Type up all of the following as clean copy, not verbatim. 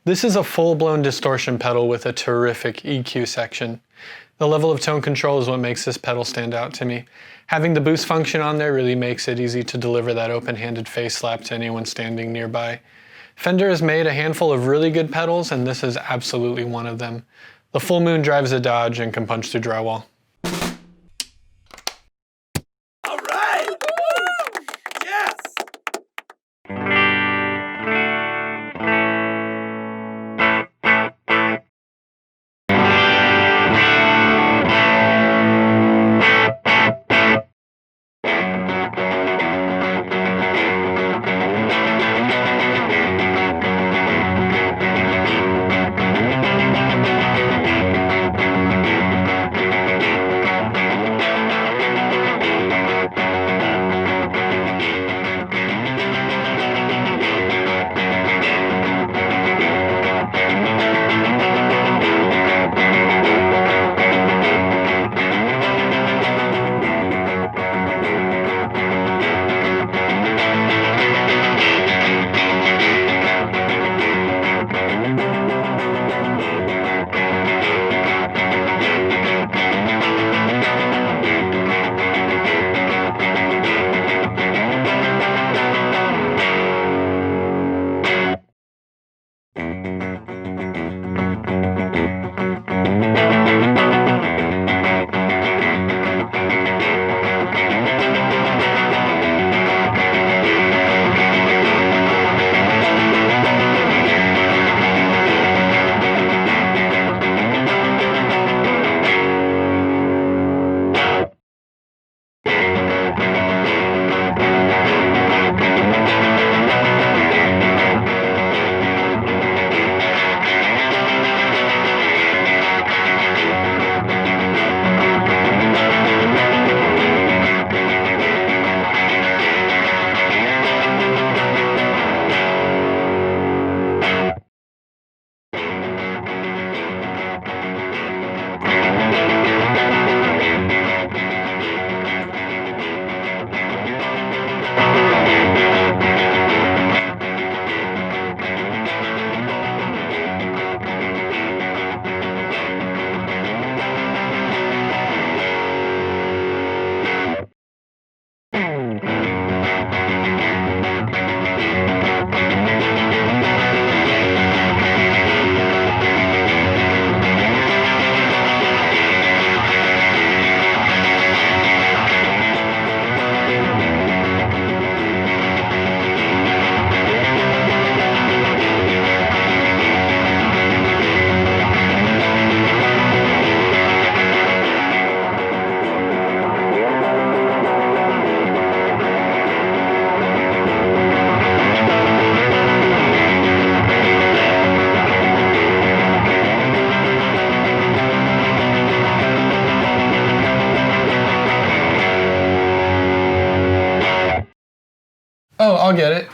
This is a full-blown distortion pedal with a terrific EQ section. The level of tone control is what makes this pedal stand out to me. Having the boost function on there really makes it easy to deliver that open-handed face slap to anyone standing nearby. Fender has made a handful of really good pedals, and this is absolutely one of them. The Full Moon drives a Dodge and can punch through drywall. All right! Woo! Yes! Oh, I'll get it.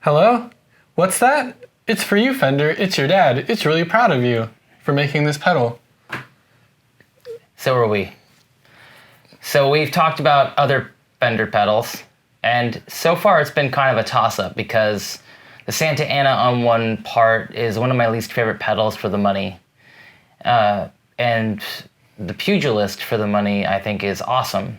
Hello? What's that? It's for you, Fender. It's your dad. It's really proud of you for making this pedal. So are we. So we've talked about other Fender pedals, and so far it's been kind of a toss-up because the Santa Ana on one part is one of my least favorite pedals for the money. And the Pugilist for the money I think is awesome.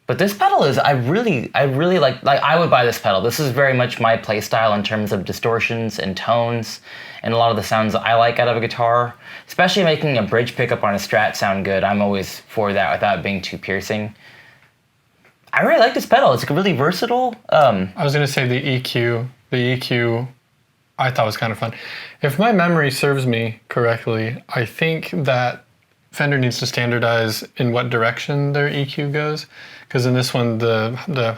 But this pedal is, I really like I would buy this pedal. This is very much my play style in terms of distortions and tones and a lot of the sounds that I like out of a guitar. Especially making a bridge pickup on a Strat sound good. I'm always for that without being too piercing. I really like this pedal. It's really versatile. I was gonna say the EQ I thought was kind of fun. If my memory serves me correctly, I think that Fender needs to standardize in what direction their EQ goes, because in this one the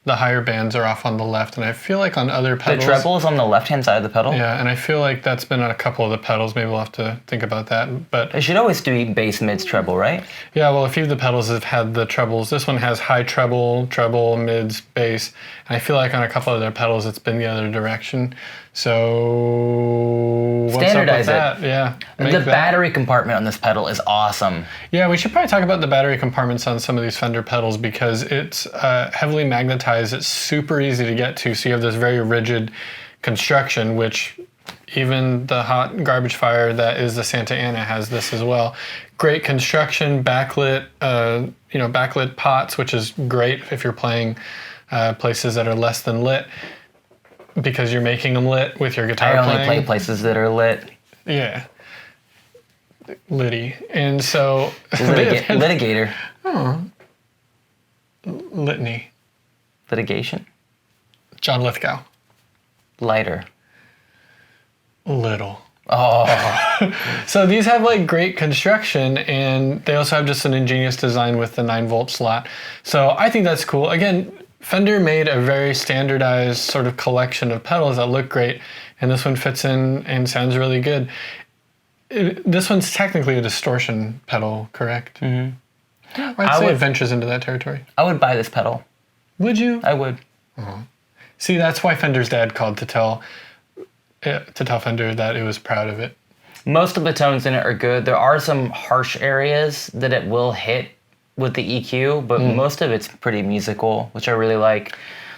higher bands are off on the left, and I feel like on other pedals... The treble is on the left-hand side of the pedal? Yeah, and I feel like that's been on a couple of the pedals. Maybe we'll have to think about that, but... It should always be bass, mids, treble, right? Yeah, well, a few of the pedals have had the trebles. This one has high treble, mids, bass, and I feel like on a couple of their pedals it's been the other direction. So... what's up with that? Yeah. The battery compartment on this pedal is awesome. Yeah, we should probably talk about the battery compartments on some of these Fender pedals because it's heavily magnetized. It's super easy to get to, so you have this very rigid construction, which even the hot garbage fire that is the Santa Ana has this as well. Great construction, backlit, backlit pots, which is great if you're playing places that are less than lit, because you're making them lit with your guitar playing. I only play places that are lit. Yeah. Litty. And so... Litigator. Oh. Litany. Litigation. John Lithgow. Lighter. Little. Oh. So these have like great construction, and they also have just an ingenious design with the 9-volt slot. So I think that's cool. Again, Fender made a very standardized sort of collection of pedals that look great, and this one fits in and sounds really good. This one's technically a distortion pedal, correct? Mm-hmm. I'd say it ventures into that territory. I would buy this pedal. Would you? I would. Uh-huh. See, that's why Fender's dad called to tell Fender that it was proud of it. Most of the tones in it are good. There are some harsh areas that it will hit with the EQ, but most of it's pretty musical, which I really like.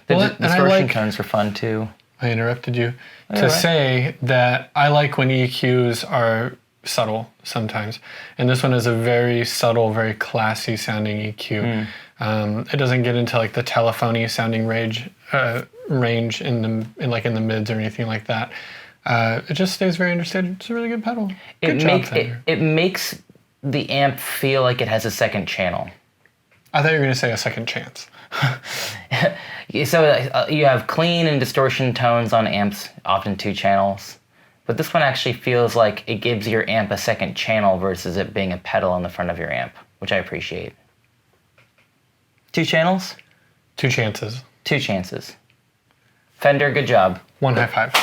The distortion tones are fun too. I interrupted you to say that I like when EQs are subtle sometimes. And this one is a very subtle, very classy sounding EQ. It doesn't get into like the telephony sounding range in the mids or anything like that. It just stays very understated. It's a really good pedal. Good job, Fender. It makes the amp feel like it has a second channel. I thought you were going to say a second chance. So you have clean and distortion tones on amps, often 2 channels. But this one actually feels like it gives your amp a second channel versus it being a pedal on the front of your amp, which I appreciate. 2 channels? 2 chances. 2 chances. Fender, good job. 1 high five.